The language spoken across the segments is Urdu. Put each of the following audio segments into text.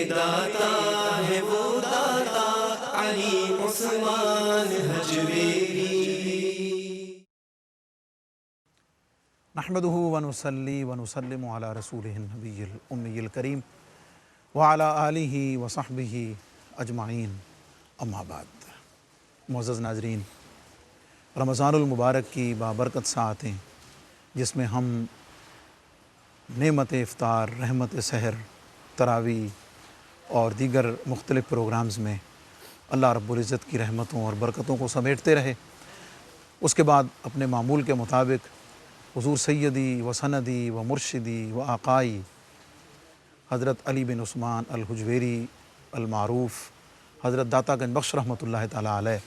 داتا ہے وہ داتا علی عثمان حجویری۔ نحمدہ ونصلی ونسلم علی رسولہ النبی الامی الکریم وعلی آلہ وصحبہ اجمعین، اما بعد۔ معزز ناظرین، رمضان المبارک کی بابرکت ساعتیں جس میں ہم نعمت افطار، رحمت سحر، تراویح اور دیگر مختلف پروگرامز میں اللہ رب العزت کی رحمتوں اور برکتوں کو سمیٹتے رہے، اس کے بعد اپنے معمول کے مطابق حضور سیدی و سندی و مرشدی و آقائی حضرت علی بن عثمان الحجویری المعروف حضرت داتا گنج بخش رحمۃ اللہ تعالیٰ علیہ،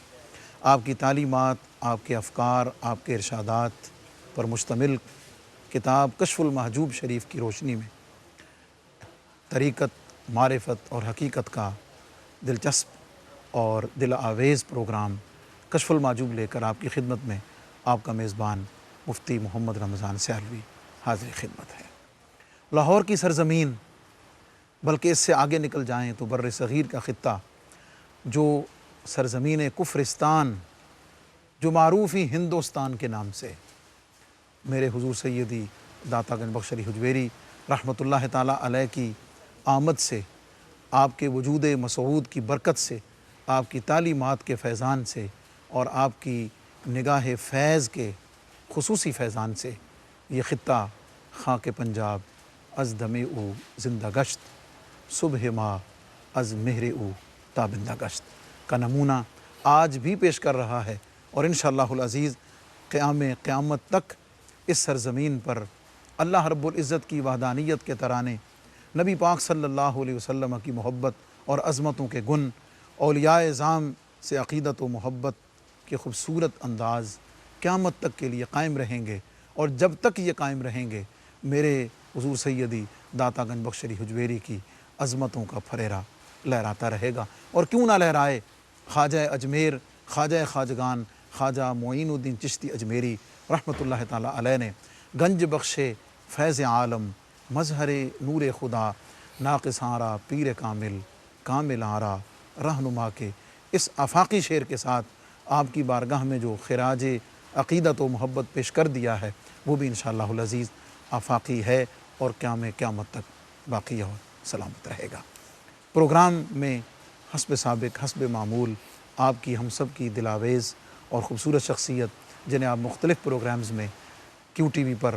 آپ کی تعلیمات، آپ کے افکار، آپ کے ارشادات پر مشتمل کتاب کشف المحجوب شریف کی روشنی میں طریقت، معرفت اور حقیقت کا دلچسپ اور دل آویز پروگرام کشف المحجوب لے کر آپ کی خدمت میں آپ کا میزبان مفتی محمد رمضان سیالوی حاضر خدمت ہے۔ لاہور کی سرزمین، بلکہ اس سے آگے نکل جائیں تو بر صغیر کا خطہ، جو سرزمین کفرستان، جو معروف ہی ہندوستان کے نام سے، میرے حضور سیدی داتا گنج بخش علی حجویری رحمۃ اللہ تعالیٰ علیہ کی آمد سے، آپ کے وجود مسعود کی برکت سے، آپ کی تعلیمات کے فیضان سے اور آپ کی نگاہ فیض کے خصوصی فیضان سے یہ خطہ خاک پنجاب از دم او زندہ گشت، صبح ما از مہر او تابندہ گشت کا نمونہ آج بھی پیش کر رہا ہے، اور انشاءاللہ العزیز قیامت تک اس سرزمین پر اللہ رب العزت کی وحدانیت کے ترانے، نبی پاک صلی اللہ علیہ وسلم کی محبت اور عظمتوں کے گن، اولیاء اعظام سے عقیدت و محبت کے خوبصورت انداز قیامت تک کے لیے قائم رہیں گے، اور جب تک یہ قائم رہیں گے میرے حضور سیدی داتا گنج بخش علی حجویری کی عظمتوں کا پھریرا لہراتا رہے گا۔ اور کیوں نہ لہرائے، خواجہ اجمیر، خواجہ خواجگان، خواجہ معین الدین چشتی اجمیری رحمۃ اللہ تعالیٰ علیہ نے گنج بخش فیض عالم، مظہر نور خدا، ناقص آرا پیر کامل، کامل آرا رہنما کے اس آفاقی شعر کے ساتھ آپ کی بارگاہ میں جو خراج عقیدت و محبت پیش کر دیا ہے، وہ بھی انشاءاللہ العزیز آفاقی ہے اور قیامت تک باقی اور سلامت رہے گا۔ پروگرام میں حسب سابق، حسب معمول آپ کی ہم سب کی دلاویز اور خوبصورت شخصیت جنہیں آپ مختلف پروگرامز میں کیو ٹی وی پر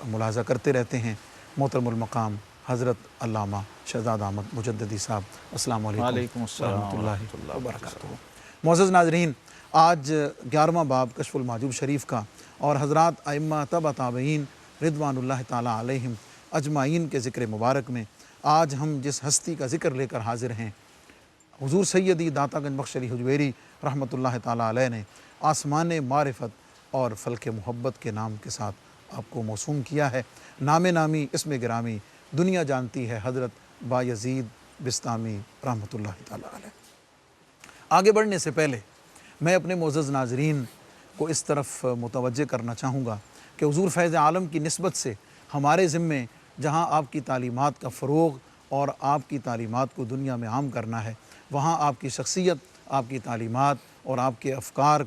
ملاحظہ کرتے رہتے ہیں، محترم المقام حضرت علامہ شہزاد احمد مجددی صاحب، السلام علیکم ورحمۃ اللہ وبرکاتہ۔ معزز ناظرین، آج 11واں باب کشف المحجوب شریف کا اور حضرات ائمہ تبع تابعین رضوان اللہ تعالیٰ علیہم اجمعین کے ذکر مبارک میں آج ہم جس ہستی کا ذکر لے کر حاضر ہیں، حضور سیدی داتا گنج بخش علی حجویری رحمۃ اللہ تعالیٰ علیہ نے آسمان معرفت اور فلک محبت کے نام کے ساتھ آپ کو موسوم کیا ہے۔ نام نامی اسم گرامی دنیا جانتی ہے حضرت بایزید بستامی رحمۃ اللہ تعالیٰ علیہ۔ آگے بڑھنے سے پہلے میں اپنے معزز ناظرین کو اس طرف متوجہ کرنا چاہوں گا کہ حضور فیض عالم کی نسبت سے ہمارے ذمے جہاں آپ کی تعلیمات کا فروغ اور آپ کی تعلیمات کو دنیا میں عام کرنا ہے، وہاں آپ کی شخصیت، آپ کی تعلیمات اور آپ کے افکار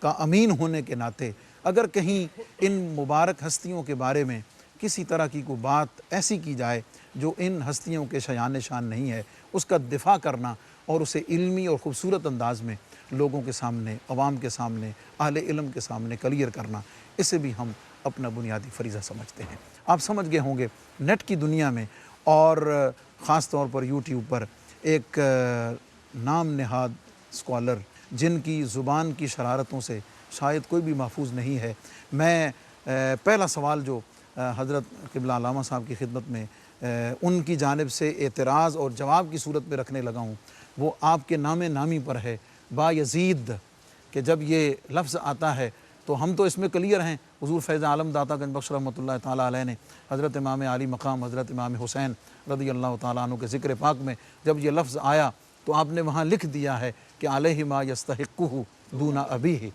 کا امین ہونے کے ناطے اگر کہیں ان مبارک ہستیوں کے بارے میں کسی طرح کی کوئی بات ایسی کی جائے جو ان ہستیوں کے شایان شان نہیں ہے، اس کا دفاع کرنا اور اسے علمی اور خوبصورت انداز میں لوگوں کے سامنے، عوام کے سامنے، اہل علم کے سامنے کلیئر کرنا، اسے بھی ہم اپنا بنیادی فریضہ سمجھتے ہیں۔ آپ سمجھ گئے ہوں گے نیٹ کی دنیا میں اور خاص طور پر یوٹیوب پر ایک نام نہاد اسکالر جن کی زبان کی شرارتوں سے شاید کوئی بھی محفوظ نہیں ہے، میں پہلا سوال جو حضرت قبلہ علامہ صاحب کی خدمت میں ان کی جانب سے اعتراض اور جواب کی صورت میں رکھنے لگا ہوں، وہ آپ کے نام نامی پر ہے، با یزید، کہ جب یہ لفظ آتا ہے تو ہم تو اس میں کلیئر ہیں، حضور فیض عالم داتا گنج بخش رحمۃ اللہ تعالیٰ علیہ نے حضرت امام علی مقام حضرت امام حسین رضی اللہ تعالیٰ عنہ کے ذکر پاک میں جب یہ لفظ آیا تو آپ نے وہاں لکھ دیا ہے کہ علیہ ما یستحقہ دون ابیہ،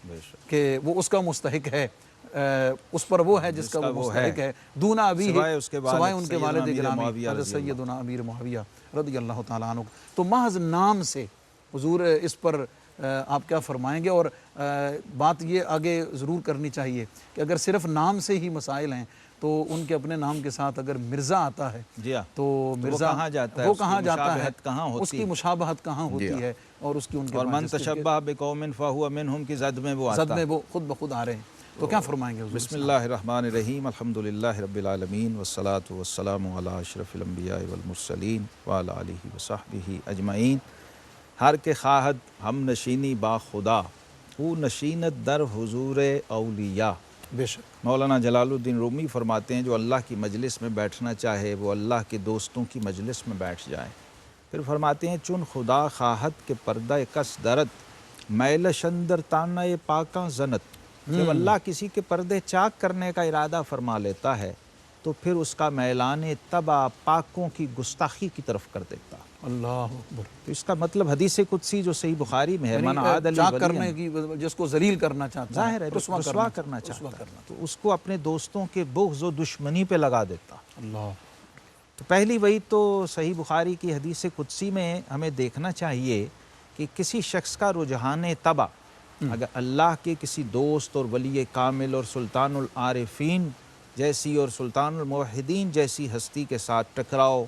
کہ وہ اس کا مستحق ہے اس پر وہ ہے جس کا وہ مستحق ہے، دونا ابی سوائے اس کے سوائے ان کے سیدنا والد امیر گرامی معاویہ حضرت رضی اللہ سیدنا امیر معاویہ رضی اللہ تعالیٰ عنہ۔ تو محض نام سے حضور اس پر آپ کیا فرمائیں گے؟ اور بات یہ آگے ضرور کرنی چاہیے کہ اگر صرف نام سے ہی مسائل ہیں تو ان کے اپنے نام کے ساتھ اگر مرزا آتا ہے جی ہاں، تو مرزا وہ کہاں جاتا ہے، وہ اس کی کہاں جاتا ہے، مشابہت کہاں ہوتی اس کی مشابہت کہاں ہوتی ہے، اور اس کی ان کے اور من جس کے تشبہ بقوم فہو منہم کی زد میں وہ زد آتا میں ہے۔ وہ خود بخود آ رہے ہیں، تو کیا فرمائیں گے حضور؟ بسم اللہ الرحمن الرحیم، الحمدللہ رب العالمین والصلاة والسلام علی اشرف الانبیاء والمرسلین وعلی آلہ وصحبہ اجمعین۔ ہر کے خواہد ہم نشینی با خدا، او نشینت در حضور اولیاء۔ بے شک مولانا جلال الدین رومی فرماتے ہیں جو اللہ کی مجلس میں بیٹھنا چاہے وہ اللہ کے دوستوں کی مجلس میں بیٹھ جائے۔ پھر فرماتے ہیں چون خدا خواہد کے پردہ کس درد میل شندر تانہ پاکاں زنت۔ جب اللہ کسی کے پردے چاک کرنے کا ارادہ فرما لیتا ہے تو پھر اس کا میلان تبا پاکوں کی گستاخی کی طرف کر دیتا۔ اللہ اکبر، تو اس کا مطلب حدیث قدسی جو صحیح بخاری میں ہے، من عاد لی چاک ولیاً، کرنے کی جس کو ذلیل کرنا چاہتا ظاہر ہے رسوا کرنا چاہتا ہے، تو اس کو اپنے دوستوں کے بغض و دشمنی پہ لگا دیتا۔ اللہ تو پہلی وہی تو صحیح بخاری کی حدیث قدسی میں ہمیں دیکھنا چاہیے کہ کسی شخص کا رجحان طبع اگر اللہ کے کسی دوست اور ولی کامل اور سلطان العارفین جیسی اور سلطان الموحدین جیسی ہستی کے ساتھ ٹکراؤ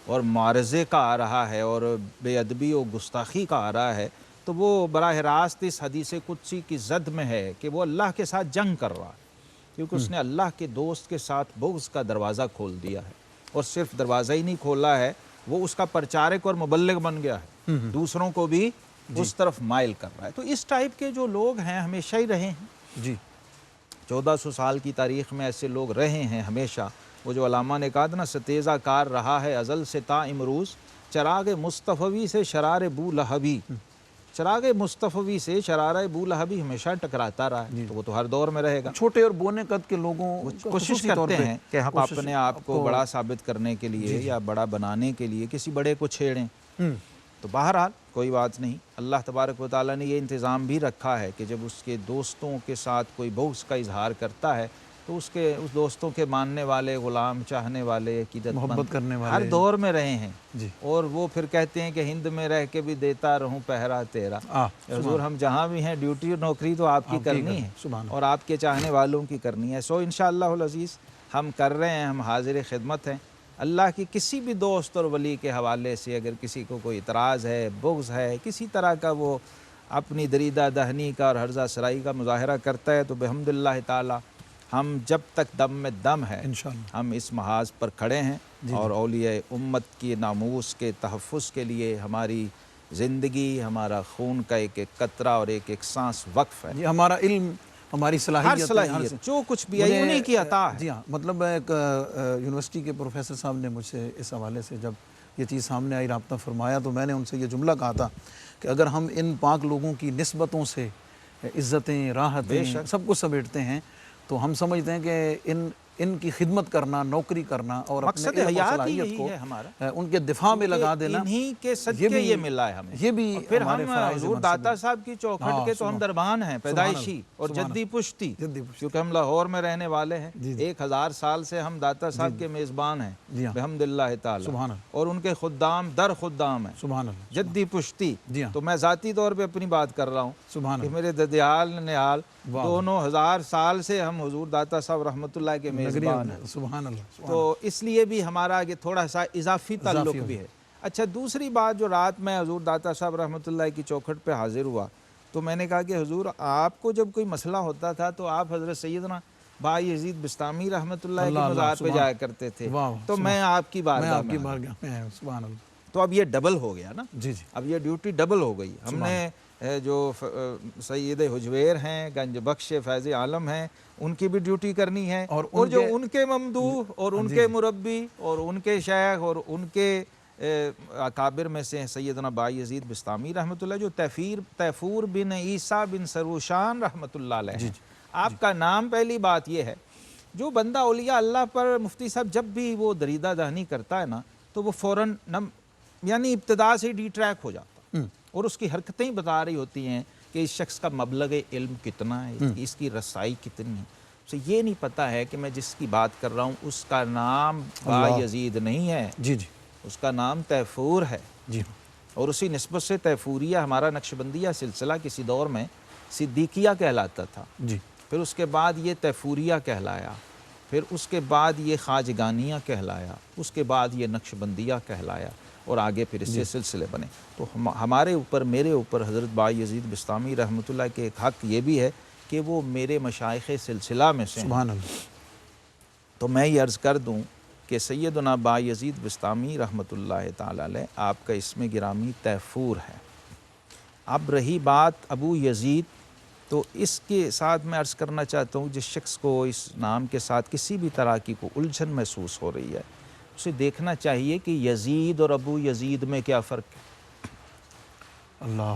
اور معارضے کا آ رہا ہے اور بے ادبی و گستاخی کا آ رہا ہے تو وہ براہ راست اس حدیث قدسی کی زد میں ہے کہ وہ اللہ کے ساتھ جنگ کر رہا ہے، کیونکہ اس نے اللہ کے دوست کے ساتھ بغض کا دروازہ کھول دیا ہے، اور صرف دروازہ ہی نہیں کھولا ہے، وہ اس کا پرچارک اور مبلغ بن گیا ہے، دوسروں کو بھی اس طرف مائل کر رہا ہے۔ تو اس ٹائپ کے جو لوگ ہیں ہمیشہ ہی رہے ہیں، جی 1400 سال کی تاریخ میں ایسے لوگ رہے ہیں ہمیشہ۔ وہ جو علامہ نے کہا تھا نا ستیزہ کار رہا ہے ازل سے تا امروز، چراغ مصطفی سے شرار بو لہبی، چراغ مصطفی سے شرار بو لہبی ہمیشہ ٹکراتا رہا ہے، تو وہ تو ہر دور میں رہے گا۔ چھوٹے اور بونے قد کے لوگوں کوشش کرتے ہیں کہ ہم اپنے آپ کو بڑا ثابت کرنے کے لیے یا بڑا بنانے کے لیے کسی بڑے کو چھیڑیں، تو بہرحال کوئی بات نہیں، اللہ تبارک و تعالیٰ نے یہ انتظام بھی رکھا ہے کہ جب اس کے دوستوں کے ساتھ کوئی بغض کا اظہار کرتا ہے تو اس دوستوں کے ماننے والے، غلام چاہنے والے، عقیدت مند محبت کرنے والے ہر دور میں رہے ہیں، جی اور وہ پھر کہتے ہیں کہ ہند میں رہ کے بھی دیتا رہوں پہرا تیرا۔ حضور ہم جہاں بھی ہیں ڈیوٹی اور نوکری تو آپ کی کرنی ہے اور آپ کے چاہنے والوں کی کرنی ہے۔ سو انشاءاللہ العزیز ہم کر رہے ہیں، ہم حاضر خدمت ہیں۔ اللہ کی کسی بھی دوست اور ولی کے حوالے سے اگر کسی کو کوئی اعتراض ہے، بغض ہے، کسی طرح کا وہ اپنی دریدہ دہنی کا اور ہرزہ سرائی کا مظاہرہ کرتا ہے تو بحمد اللہ تعالی ہم جب تک دم میں دم ہے انشاءاللہ ہم اس محاذ پر کھڑے ہیں، اور اولیاء امت کی ناموس کے تحفظ کے لیے ہماری زندگی، ہمارا خون کا ایک ایک قطرہ اور ایک ایک سانس وقف ہے۔ یہ ہمارا علم، ہماری ہر صلاحیت جو کچھ بھی ہے انہیں کی عطا ہے۔ جی ہاں، مطلب ایک یونیورسٹی کے پروفیسر صاحب نے مجھ سے اس حوالے سے جب یہ چیز سامنے آئی، رابطہ فرمایا، تو میں نے ان سے یہ جملہ کہا تھا کہ اگر ہم ان پاک لوگوں کی نسبتوں سے عزتیں، راحتیں سب کچھ سمیٹتے ہیں تو ہم سمجھتے ہیں کہ ان کی خدمت کرنا، نوکری کرنا اور مقصد حیات ہی یہی ہے ہمارا، ان کے دفاع میں لگا دینا، انہی کے صدقے یہ ملا ہے ہمیں۔ یہ بھی پھر ہمارے ہم فرائض حضور داتا صاحب کی چوکھٹ کے تو ہم دربان ہیں، پیدائشی اور جدی پشتی، کیونکہ ہم لاہور میں رہنے والے ہیں، 1000 سال سے ہم داتا صاحب کے میزبان ہیں بحمد اللہ تعالی، اور ان کے خدام در خدام ہیں، سبحان اللہ، جدی پشتی۔ تو میں ذاتی طور پہ اپنی بات کر رہا ہوں کہ میرے ددیال ننیال دونوں 1000 سال سے ہم حضور داتا صاحب رحمۃ اللہ کے میزبان ہیں، سبحان اللہ۔ تو اس لیے بھی ہمارا یہ تھوڑا سا اضافی تعلق بھی ہے۔ اچھا، دوسری بات، جو رات میں حضور داتا صاحب رحمۃ اللہ کی چوکھٹ پہ حاضر ہوا تو میں نے کہا کہ حضور آپ کو جب کوئی مسئلہ ہوتا تھا تو آپ حضرت سیدنا بھائی یزید بستامی رحمۃ اللہ کی مزار پہ جایا کرتے تھے، تو میں آپ کی بارگاہ میں، سبحان اللہ۔ تو اب یہ ڈبل ہو گیا نا، جی جی، اب یہ ڈیوٹی ڈبل ہو گئی۔ ہم نے جو سید حجویر ہیں، گنج بخش فیض عالم ہیں، ان کی بھی ڈیوٹی کرنی ہے، اور جو ان کے ممدوح اور ان کے مربی اور ان کے شیخ اور ان کے اکابر میں سے سیدنا بائی یزید بستامی رحمۃ اللہ، جو تیفور بن عیسیٰ بن سروشان رحمۃ اللہ علیہ، آپ کا نام، پہلی بات یہ ہے جو بندہ اولیاء اللہ پر مفتی صاحب جب بھی وہ دریدہ دہنی کرتا ہے نا تو وہ فوراً یعنی ابتدا سے ڈی ٹریک ہو جاتا، اور اس کی حرکتیں بتا رہی ہوتی ہیں کہ اس شخص کا مبلغ علم کتنا ہے، اس کی رسائی کتنی ہے۔ اسے یہ نہیں پتہ ہے کہ میں جس کی بات کر رہا ہوں اس کا نام با یزید نہیں ہے، جی جی اس کا نام تیفور ہے، جی اور اسی نسبت سے تیفوریہ ہمارا نقشبندیہ سلسلہ کسی دور میں صدیقیہ کہلاتا تھا، جی پھر اس کے بعد یہ تیفوریہ کہلایا، پھر اس کے بعد یہ خواجگانیہ کہلایا، اس کے بعد یہ نقشبندیہ کہلایا، اور آگے پھر اس سے سلسلے بنے۔ تو ہمارے اوپر، میرے اوپر حضرت با یزید بسطامی رحمۃ اللہ کے ایک حق یہ بھی ہے کہ وہ میرے مشائخ سلسلہ میں سے ہیں۔ سبحان اللہ۔ تو میں یہ عرض کر دوں کہ سیدنا با یزید بسطامی رحمۃ اللہ تعالی علیہ آپ کا اسم گرامی تیفور ہے۔ اب رہی بات ابو یزید، تو اس کے ساتھ میں عرض کرنا چاہتا ہوں جس شخص کو اس نام کے ساتھ کسی بھی طرح کی کوئی الجھن محسوس ہو رہی ہے، اسے دیکھنا چاہیے کہ یزید اور ابو یزید میں کیا فرق ہے۔ اللہ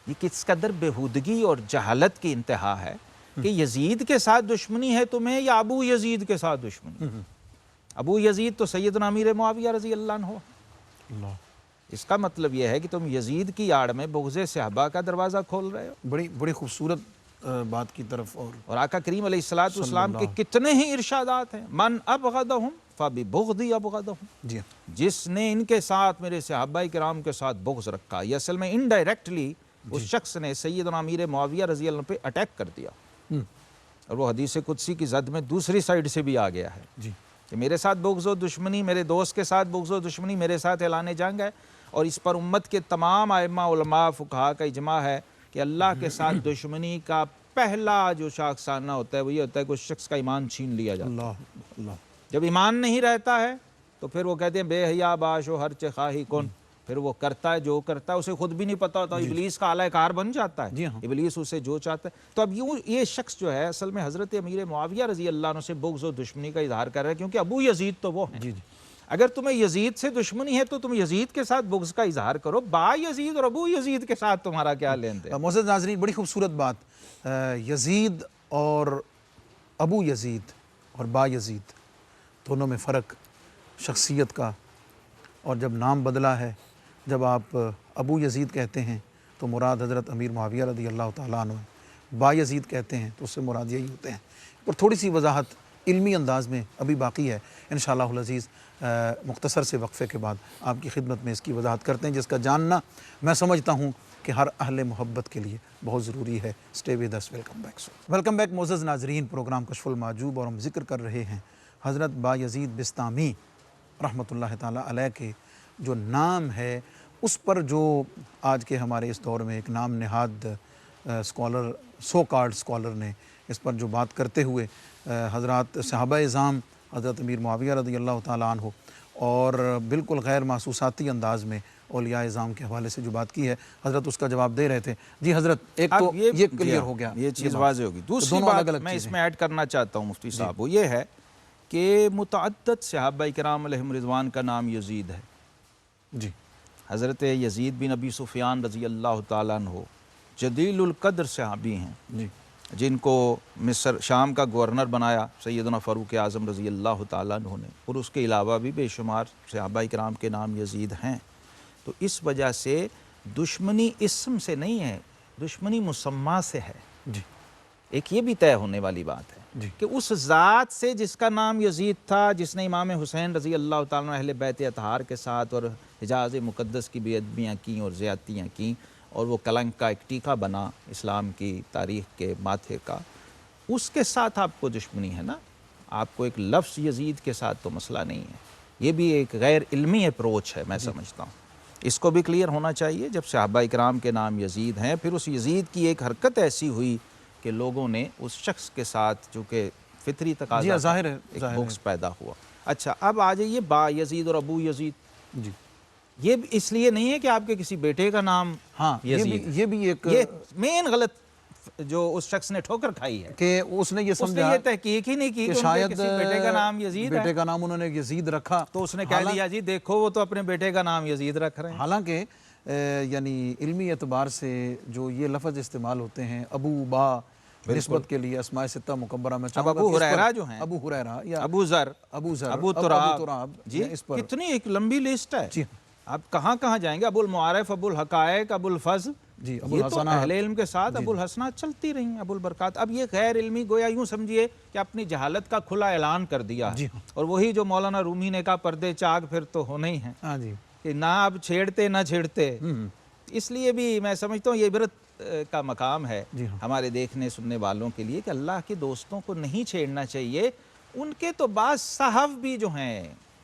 یہ کس قدر بےہودگی اور جہالت کی انتہا ہے کہ یزید کے ساتھ دشمنی ہے تمہیں یا ابو یزید کے ساتھ دشمنی؟ ابو یزید تو سیدنا امیر معاویہ رضی اللہ عنہ، اللہ، اس کا مطلب یہ ہے کہ تم یزید کی آڑ میں بغض صحابہ کا دروازہ کھول رہے ہو۔ بڑی خوبصورت بات کی طرف، اور آقا کریم علیہ الصلوۃ والسلام کے کتنے ہی ارشادات ہیں، من ابغضہم فببغضی ابغضہم، جی جس نے ان کے ساتھ میرے صحابہ کرام کے ساتھ بغض رکھا، یہ اصل میں انڈائریکٹلی اس شخص نے سیدنا امیر معاویہ رضی اللہ عنہ پہ اٹیک کر دیا، اور وہ حدیث قدسی کی زد میں دوسری سائیڈ سے بھی آ گیا ہے جی کہ میرے ساتھ بغض و دشمنی، میرے دوست کے ساتھ بغض و دشمنی، میرے ساتھ اعلان جنگ ہے، اور اس پر امت کے تمام ائمہ علماء فقہاء کا اجماع ہے کہ اللہ کے ساتھ دشمنی کا پہلا جو شاخسانہ ہوتا ہے وہ یہ ہوتا ہے کہ اس شخص کا ایمان چھین لیا جاتا ہے۔ اللہ اللہ، جب ایمان نہیں رہتا ہے تو پھر وہ کہتے ہیں بے حیا باش و ہر چخواہی کن، پھر وہ کرتا ہے جو کرتا ہے، اسے خود بھی نہیں پتا ہوتا، ابلیس کا اعلی کار بن جاتا ہے، جی ہاں، ابلیس اسے جو چاہتا ہے۔ تو اب یہ شخص جو ہے اصل میں حضرت امیر معاویہ رضی اللہ عنہ سے بغض و دشمنی کا اظہار کر رہا ہے، کیونکہ ابو یزید تو وہ ہیں۔ جی جی، اگر تمہیں یزید سے دشمنی ہے تو تم یزید کے ساتھ بغض کا اظہار کرو، با یزید اور ابو یزید کے ساتھ تمہارا کیا لین دین؟ معزز ناظرین، بڑی خوبصورت بات، یزید اور ابو یزید اور با یزید دونوں میں فرق شخصیت کا، اور جب نام بدلا ہے، جب آپ ابو یزید کہتے ہیں تو مراد حضرت امیر معاویہ رضی اللہ تعالیٰ عنہ ہے، با یزید کہتے ہیں تو اس سے مراد یہی ہوتے ہیں۔ اور تھوڑی سی وضاحت علمی انداز میں ابھی باقی ہے، انشاءاللہ العزیز مختصر سے وقفے کے بعد آپ کی خدمت میں اس کی وضاحت کرتے ہیں، جس کا جاننا میں سمجھتا ہوں کہ ہر اہل محبت کے لیے بہت ضروری ہے۔ Stay with us, welcome back معزز ناظرین، پروگرام کشف المحجوب، اور ہم ذکر کر رہے ہیں حضرت با یزید بسطامی رحمۃ اللہ تعالیٰ علیہ کے جو نام ہے، اس پر جو آج کے ہمارے اس دور میں ایک نام نہاد اسکالر، سو کالڈ اسکالر نے اس پر جو بات کرتے ہوئے حضرات صحابہ اعظام حضرت امیر معاویہ رضی اللہ تعالیٰ عنہ اور بالکل غیر محسوساتی انداز میں اولیاء اعظام کے حوالے سے جو بات کی ہے، حضرت اس کا جواب دے رہے تھے۔ جی حضرت، ایک تو یہ کلیئر ہو گیا، یہ چیز واضح ہوگی۔ دوسری دونوں الگ بات الگ میں اس چیزیں میں ایڈ کرنا چاہتا ہوں مفتی صاحب، وہ یہ ہے کہ متعدد صحابہ کرام علیہم رضوان کا نام یزید ہے۔ جی، حضرت یزید بن ابی سفیان رضی اللہ تعالیٰ عنہ جلیل القدر صحابی ہیں، جی، جن کو مصر شام کا گورنر بنایا سیدنا فاروق اعظم رضی اللہ تعالیٰ عنہ نے، اور اس کے علاوہ بھی بے شمار صحابہ کرام کے نام یزید ہیں۔ تو اس وجہ سے دشمنی اسم سے نہیں ہے، دشمنی مسمہ سے ہے۔ جی، ایک یہ بھی طے ہونے والی بات ہے جی، کہ اس ذات سے جس کا نام یزید تھا، جس نے امام حسین رضی اللہ تعالیٰ عنہ اہل بیت اطہار کے ساتھ اور حجاز مقدس کی بے ادبیاں کیں اور زیادتیاں کیں، اور وہ کلنک کا ایک ٹیکہ بنا اسلام کی تاریخ کے ماتھے کا، اس کے ساتھ آپ کو دشمنی ہے نا۔ آپ کو ایک لفظ یزید کے ساتھ تو مسئلہ نہیں ہے۔ یہ بھی ایک غیر علمی اپروچ ہے، میں سمجھتا ہوں، اس کو بھی کلیئر ہونا چاہیے۔ جب صحابہ کرام کے نام یزید ہیں، پھر اس یزید کی ایک حرکت ایسی ہوئی کہ لوگوں نے اس شخص کے ساتھ، جو کہ فطری تقاضا ظاہر ہے، ایک ظاہر بغض پیدا ہوا۔ اچھا، اب آ جائیے با یزید اور ابو یزید۔ جی، یہ اس لیے نہیں ہے کہ آپ کے کسی بیٹے کا نام ہاں، یزید، یہ بھی ایک یہ مین غلط جو اس شخص نے ٹھوکر کھائی ہے کہ اس نے یہ اس نے سمجھا یہ تحقیق ہی نہیں کی کہ کہ ان کے شاید کسی بیٹے کا نام یزید ہے، بیٹے کا نام انہوں نے یزید رکھا، تو اس نے کہہ دیا جی دیکھو وہ تو اپنے بیٹے کا نام یزید رکھ رہے ہیں۔ حالانکہ یعنی علمی اعتبار سے جو یہ لفظ استعمال ہوتے ہیں ابو با نسبت کے لیے اسماء ستہ مکبرہ میں، اب ابو ہریرہ جو ہیں، ابو ہریرہ یا ابو ذر، ابو ذر، ابو تراب، جی اس پر کتنی ایک لمبی لسٹ ہے۔ جی، آپ کہاں کہاں جائیں گے، ابو المعارف، ابو الحقائق، ابو الفضل، جی، ابو یہ تو الحسنات، اہل علم کے ساتھ ابو الحسنات چلتی رہی، ابو البرکات۔ اب یہ غیر علمی گویا یوں سمجھیے کہ اپنی جہالت کا کھلا اعلان کر دیا ہے۔ جی ہاں۔ اور وہی جو مولانا رومی نے کہا پردے چاک پھر تو ہونے ہی ہیں، ہاں جی، کہ نہ اب چھیڑتے نہ چھیڑتے۔ اس لیے بھی میں سمجھتا ہوں یہ عبرت کا مقام ہے جی ہاں۔ ہمارے دیکھنے سننے والوں کے لیے کہ اللہ کے دوستوں کو نہیں چھیڑنا چاہیے۔ ان کے تو بعض صحف بھی جو ہیں،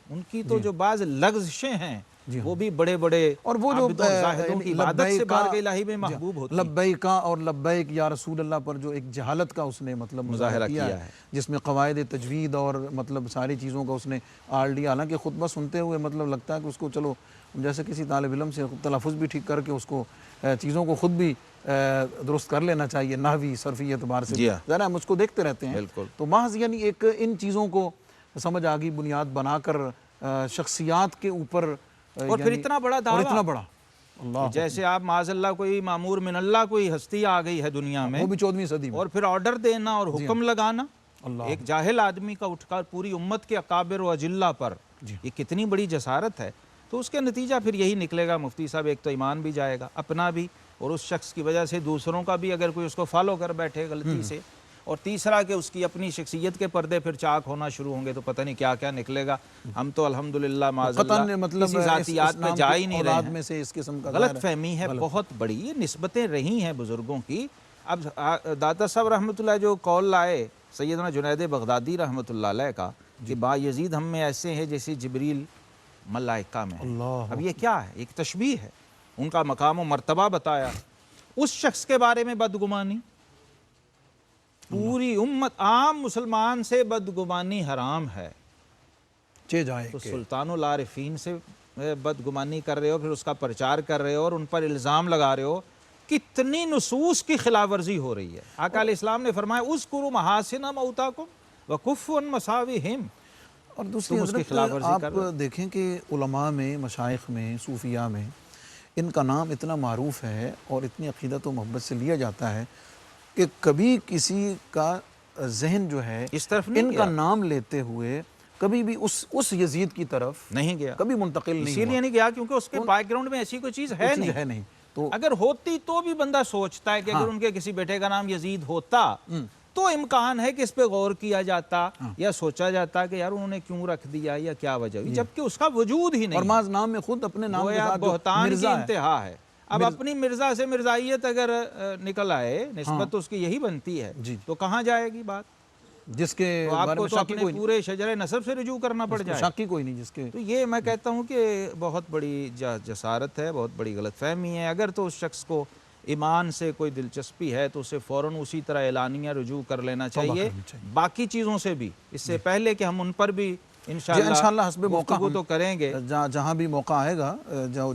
ان کی تو جو بعض لغزشیں ہیں جی ہاں۔ وہ بھی بڑے بڑے اور وہ جو عابدوں زاہدوں کی عبادت سے لبیکا، بارگاہ الہی میں محبوب ہوتی ہیں۔ لبیکا اور لبیک یا رسول اللہ پر جو ایک جہالت کا اس نے مطلب مظاہرہ کیا ہے، جس میں قواعد تجوید اور مطلب ساری چیزوں کا اس نے آڑ لیا، حالانکہ خطبہ سنتے ہوئے مطلب لگتا ہے کہ اس کو چلو جیسے کسی طالب علم سے تلفظ بھی ٹھیک کر کے اس کو چیزوں کو خود بھی درست کر لینا چاہیے، نحوی صرفی اعتبار سے۔ ذرا ہم اس کو دیکھتے رہتے ہیں، تو محض یعنی ایک ان چیزوں کو سمجھ آگی بنیاد بنا کر شخصیات کے اوپر، اور پھر اتنا بڑا اور دعویٰ، اتنا بڑا اللہ، جیسے آپ معاذ اللہ کوئی معمور من اللہ کوئی ہستی آ گئی ہے دنیا میں، وہ بھی 14ویں صدی میں، اور پھر آرڈر دینا اور حکم لگانا اللہ، ایک جاہل آدمی کا اٹھ کر پوری امت کے اکابر و اجلہ پر، یہ کتنی بڑی جسارت ہے۔ تو اس کے نتیجہ پھر یہی نکلے گا مفتی صاحب، ایک تو ایمان بھی جائے گا اپنا بھی، اور اس شخص کی وجہ سے دوسروں کا بھی، اگر کوئی اس کو فالو کر بیٹھے غلطی سے، اور تیسرا کہ اس کی اپنی شخصیت کے پردے پھر چاک ہونا شروع ہوں گے، تو پتہ نہیں کیا کیا نکلے گا۔ ہم تو الحمدللہ معاذ اللہ مطلب کسی ذاتیات پہ جا ہی نہیں رہے ہیں۔ میں سے اس قسم کا غلط فہمی ہے بہت بڑی، یہ نسبتیں رہی ہیں بزرگوں کی۔ اب داتا صاحب رحمۃ اللہ جو قول لائے سیدنا جنید بغدادی رحمۃ اللہ علیہ کا کہ با یزید ہم میں ایسے ہیں جیسے جبریل ملائکہ میں ہے۔ اب یہ کیا ہے؟ ایک تشبیہ ہے، ان کا مقام و مرتبہ بتایا۔ اس شخص کے بارے میں بدگمانی، پوری امت عام مسلمان سے بدگمانی حرام ہے، تو سلطان العارفین سے بدگمانی کر رہے ہو، پھر اس کا پرچار کر رہے ہو اور ان پر الزام لگا رہے ہو، کتنی نصوص کی خلاف ورزی ہو رہی ہے۔ آقا علیہ السلام نے فرمایا اذکروا محاسن موتاکم وکفوا عن مساوئہم، اور دوسری حضرت آپ دیکھیں کہ علماء میں، مشائخ میں، صوفیاء میں ان کا نام اتنا معروف ہے اور اتنی عقیدت و محبت سے لیا جاتا ہے کہ کبھی کسی کا ذہن جو ہے اس طرف ان کا نام لیتے ہوئے کبھی بھی اس یزید کی طرف نہیں گیا، کبھی منتقل نہیں اسی لیے نہیں گیا کیونکہ اس کے بیک گراؤنڈ میں ایسی کوئی چیز ہے نہیں۔ تو اگر ہوتی تو بھی بندہ سوچتا ہے کہ اگر ان کے کسی بیٹے کا نام یزید ہوتا تو امکان ہے کہ اس پہ غور کیا جاتا یا سوچا جاتا کہ یار انہوں نے کیوں رکھ دیا یا کیا وجہ ہوئی، جبکہ اس کا وجود ہی نہیں، اور بعض نام میں خود اپنے نام کے ساتھ بہتان کی انتہا ہے۔ اب اپنی مرزا سے مرزائیت اگر نکل آئے، نسبت تو اس کی یہی بنتی ہے، تو کہاں جائے گی بات؟ جس کے آپ کو تو اپنے پورے شجر نسب سے رجوع کرنا پڑ جائے، شاکی کوئی نہیں جس کے۔ تو یہ میں کہتا ہوں کہ بہت بڑی جسارت ہے، بہت بڑی غلط فہمی ہے۔ اگر تو اس شخص کو ایمان سے کوئی دلچسپی ہے تو اسے فوراً اسی طرح اعلانیہ رجوع کر لینا چاہیے، باقی چیزوں سے بھی، اس سے پہلے کہ ہم ان پر بھی انشاءاللہ حسب موقع تو کریں گے، جہاں بھی موقع آئے گا،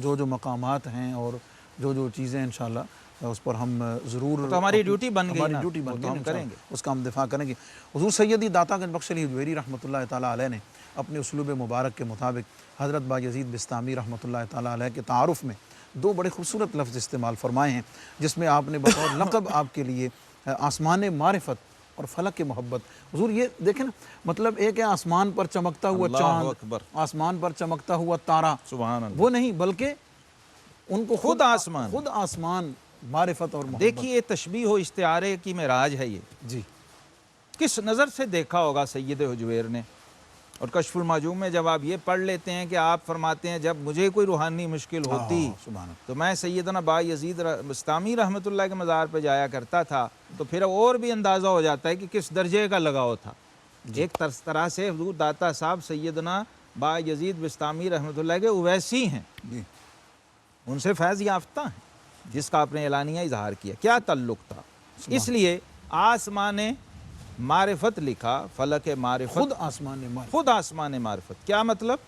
جو مقامات ہیں اور جو چیزیں انشاءاللہ اس پر ہم ضرور، تو ہماری ڈیوٹی بن گئی، ہماری ڈیوٹی بن گئی، ہم کریں گے، اس کا ہم دفاع کریں گے۔ حضور سیدی داتا گنج بخش علی حجویری رحمۃ اللہ تعالیٰ علیہ نے اپنے اسلوب مبارک کے مطابق حضرت با یزید بستامی رحمۃ اللہ تعالیٰ علیہ کے تعارف میں دو بڑے خوبصورت لفظ استعمال فرمائے ہیں، جس میں آپ نے بطور لقب آپ کے لیے آسمان معرفت اور فلک محبت۔ حضور یہ دیکھیں نا، مطلب ایک ہے آسمان پر چمکتا ہوا چاند، آسمان پر چمکتا ہوا تارا، سبحان اللہ، وہ نہیں بلکہ ان کو خود آسمان معرفت اور محبت۔ دیکھیے یہ تشبیہ و استعارے کی معراج ہے یہ، جی، کس نظر سے دیکھا ہوگا سید حجویر نے۔ اور کشف المعجوم میں جب آپ یہ پڑھ لیتے ہیں کہ آپ فرماتے ہیں جب مجھے کوئی روحانی مشکل ہوتی تو میں سیدنا با یزید بستامی رحمۃ اللہ کے مزار پہ جایا کرتا تھا، تو پھر اور بھی اندازہ ہو جاتا ہے کہ کس درجے کا لگاؤ تھا۔ ایک طرح سے حضور داتا صاحب سیدنا با یزید بستامی رحمۃ اللہ کے اویسی ہیں، ان سے فیض یافتہ ہیں، جس کا آپ نے اعلانیہ اظہار کیا۔ کیا تعلق تھا؟ اس لیے آسمان معرفت لکھا، فلک معرفت، خود آسمان معرفت۔ کیا مطلب؟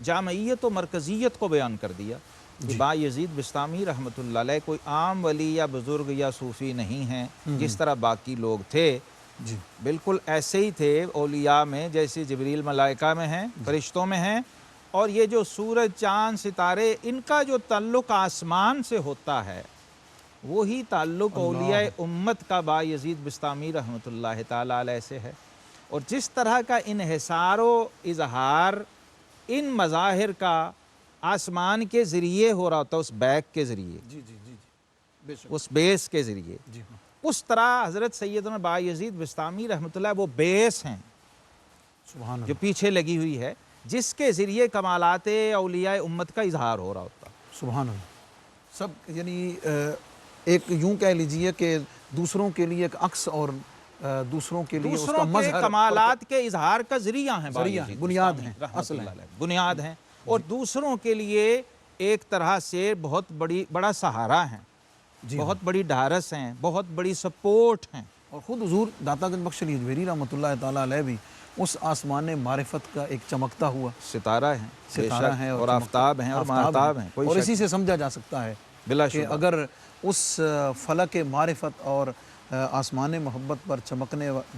جامعیت و مرکزیت کو بیان کر دیا کہ با یزید بستامی رحمۃ اللہ علیہ کوئی عام ولی یا بزرگ یا صوفی نہیں ہیں جس طرح باقی لوگ تھے، بالکل ایسے ہی تھے اولیاء میں جیسے جبریل ملائکہ میں ہیں، فرشتوں میں ہیں، اور یہ جو سورج چاند ستارے ان کا جو تعلق آسمان سے ہوتا ہے وہی تعلق اولیاء امت کا با یزید بستامی رحمۃ اللہ تعالیٰ علیہ سے ہے۔ اور جس طرح کا انحصار و اظہار ان مظاہر کا آسمان کے ذریعے ہو رہا ہوتا ہے، اس بیک کے ذریعے، بے شک۔ اس بیس کے ذریعے، جی ہاں، اس طرح حضرت سیدنا بایزید بستامی رحمۃ اللہ وہ بیس ہیں سبحان جو اللہ، پیچھے لگی ہوئی ہے، جس کے ذریعے کمالات اولیاء امت کا اظہار ہو رہا ہوتا. سبحان اللہ. سب یعنی ایک یوں کہہ لیجئے کہ دوسروں کے لیے ایک عکس اور دوسروں کے لیے اس کا دوسروں کے مظہر، کمالات کے اظہار کا ذریعہ ہیں، ذریعہ ہیں، بایزید بنیاد بستامی ہیں، رحمۃ اصل اللہ ہیں. علیہ، بنیاد ہیں، اور دوسروں کے لیے ایک طرح سے بہت بڑا سہارا ہیں، جی بہت بڑی ڈھارس ہیں، بہت بڑی سپورٹ ہیں. اور خود حضور داتا گنج بخش علی اجمیری رحمۃ اللہ تعالیٰ علیہ بھی اس آسمان معرفت کا ایک چمکتا ہوا ستارہ ہیں، بے ستارہ شک، ہیں اور چمکتا- آفتاب ہیں اور ماہتاب ہیں، کوئی اور شک اسی سے سمجھا جا سکتا ہے بلا کہ شبہ. اگر اس فلک معرفت اور آسمان محبت پر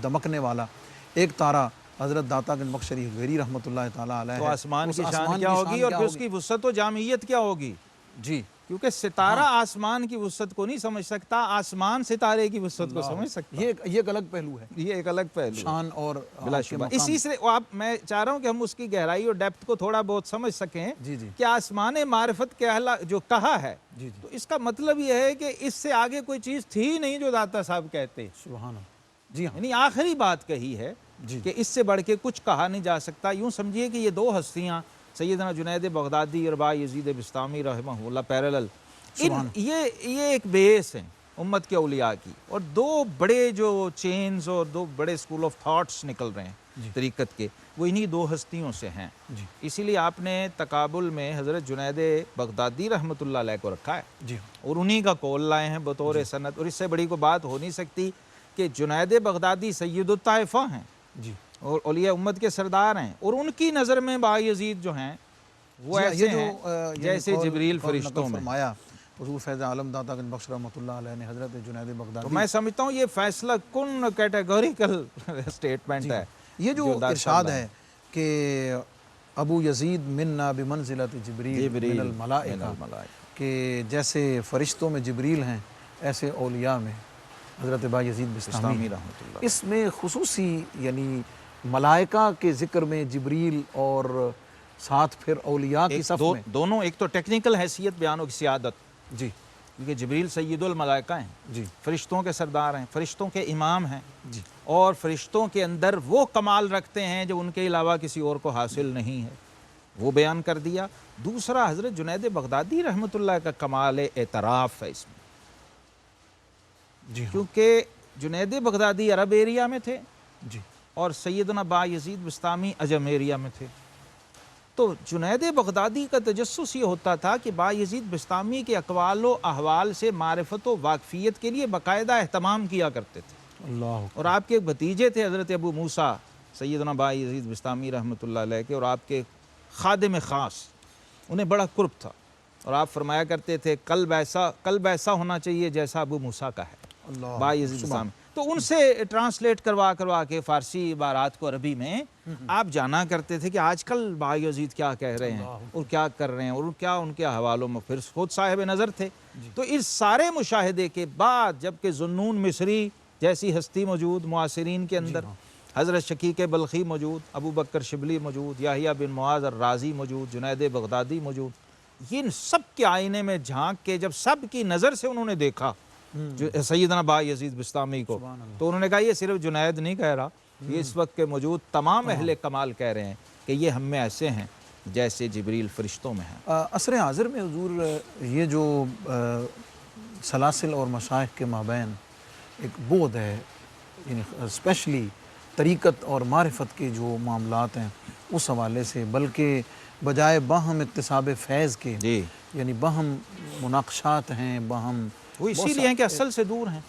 دمکنے والا ایک تارہ حضرت داتا گنج بخش علی اجمیری رحمۃ اللہ تعالیٰ علیہ تو ہے، آسمان اس کی شان آسمان کیا ہوگی اور کیا پھر اس کی وسعت و جامعیت کیا ہوگی. جی کیونکہ ستارہ آسمان کی وسعت کو نہیں سمجھ سکتا، آسمان ستارے کی وسعت کو سمجھ سکتا. یہ ایک الگ پہلو ہے، یہ ایک الگ پہلو ہے، شان اور بلا آپ کے شبہ. مقام. اسی سے میں چاہ رہا ہوں کہ ہم اس کی گہرائی اور ڈیپتھ کو تھوڑا بہت سمجھ سکیں جی جی کہ آسمان معرفت کے جو کہا ہے، جی جی تو اس کا مطلب یہ ہے کہ اس سے آگے کوئی چیز تھی ہی نہیں جو داتا صاحب کہتے. سبحان اللہ. جی ہاں یعنی آخری بات کہی ہے جی کہ اس سے بڑھ کے کچھ کہا نہیں جا سکتا. یوں سمجھیے کہ یہ دو ہستیاں سیدنا جنید بغدادی اور بایزید بستامی رحمہ اللہ پیرلل، یہ ایک بیس ہیں امت کے اولیاء کی، اور دو بڑے جو چینز اور دو بڑے اسکول آف تھاٹس نکل رہے ہیں طریقت کے، وہ انہی دو ہستیوں سے ہیں. جی اسی لیے آپ نے تقابل میں حضرت جنید بغدادی رحمۃ اللہ علیہ کو رکھا ہے جی اور انہی کا قول لائے ہیں بطور سند. اور اس سے بڑی کوئی بات ہو نہیں سکتی کہ جنید بغدادی سید الطائفہ ہیں جی اور اولیاء امت کے سردار ہیں، اور ان کی نظر میں بایزید جو ہیں وہ ایسے ہیں جیسے جبریل فرشتوں میں. فرمایا حضور فیض عالم داتا گنج بخش رحمۃ اللہ علیہ نے حضرت جنید تو بغدادی، میں سمجھتا ہوں یہ فیصلہ کن کیٹیگوریکل سٹیٹمنٹ ہے یہ جو ارشاد ہے کہ ابو یزید منا بمنزلت جبریل من الملائکہ، کہ جیسے فرشتوں میں جبریل ہیں ایسے اولیاء میں حضرت بایزید بستامی رحمۃ اللہ. اس میں خصوصی یعنی ملائکہ کے ذکر میں جبریل اور ساتھ پھر اولیاء کی صف میں دونوں، ایک تو ٹیکنیکل حیثیت بیانوں کی سیادت، جی کیونکہ جبریل سید الملائکہ ہیں، جی فرشتوں کے سردار ہیں، فرشتوں کے امام ہیں، جی اور فرشتوں کے اندر وہ کمال رکھتے ہیں جو ان کے علاوہ کسی اور کو حاصل نہیں ہے، وہ بیان کر دیا. دوسرا حضرت جنید بغدادی رحمۃ اللہ کا کمال اعتراف ہے اس میں، جی ہاں کیونکہ جنید بغدادی عرب ایریا میں تھے جی اور سیدنا بایزید بستامی عجم ایریا میں تھے. تو جنید بغدادی کا تجسس یہ ہوتا تھا کہ بایزید بستامی کے اقوال و احوال سے معرفت و واقفیت کے لیے باقاعدہ اہتمام کیا کرتے تھے. اللہ اور آپ کے ایک بھتیجے تھے حضرت ابو موسیٰ سیدنا بایزید بستامی رحمۃ اللہ علیہ کے، اور آپ کے خادم خاص، انہیں بڑا قرب تھا، اور آپ فرمایا کرتے تھے قلب ایسا ہونا چاہیے جیسا ابو موسیٰ کا ہے، اللہ بایزید بستامی. تو ان سے ٹرانسلیٹ کروا کے فارسی عبارات کو عربی میں آپ جانا کرتے تھے کہ آج کل بایزید کیا کہہ رہے ہیں اور کیا کر رہے ہیں اور کیا ان کے حوالوں میں. پھر خود صاحب نظر تھے. تو اس سارے مشاہدے کے بعد جبکہ ذوالنون مصری جیسی ہستی موجود معاصرین کے اندر، حضرت شقیق بلخی موجود، ابو بکر شبلی موجود، یحییٰ بن معاذ الرازی موجود، جنید بغدادی موجود، ان سب کے آئینے میں جھانک کے جب سب کی نظر سے انہوں نے دیکھا جو سیدنا بایزید بستامی کو، تو انہوں نے کہا یہ صرف جنید نہیں کہہ رہا، یہ اس وقت کے موجود تمام اہل کمال کہہ رہے ہیں کہ یہ ہم میں ایسے ہیں جیسے جبریل فرشتوں میں ہیں. عصر حاضر میں حضور یہ جو سلاسل اور مشائخ کے مابین ایک بعد ہے، یعنی اسپیشلی طریقت اور معرفت کے جو معاملات ہیں اس حوالے سے، بلکہ بجائے باہم اکتساب فیض کے، یعنی باہم مناقشات ہیں، باہم وہ اسی لیے ہیں کہ اصل سے دور ہیں.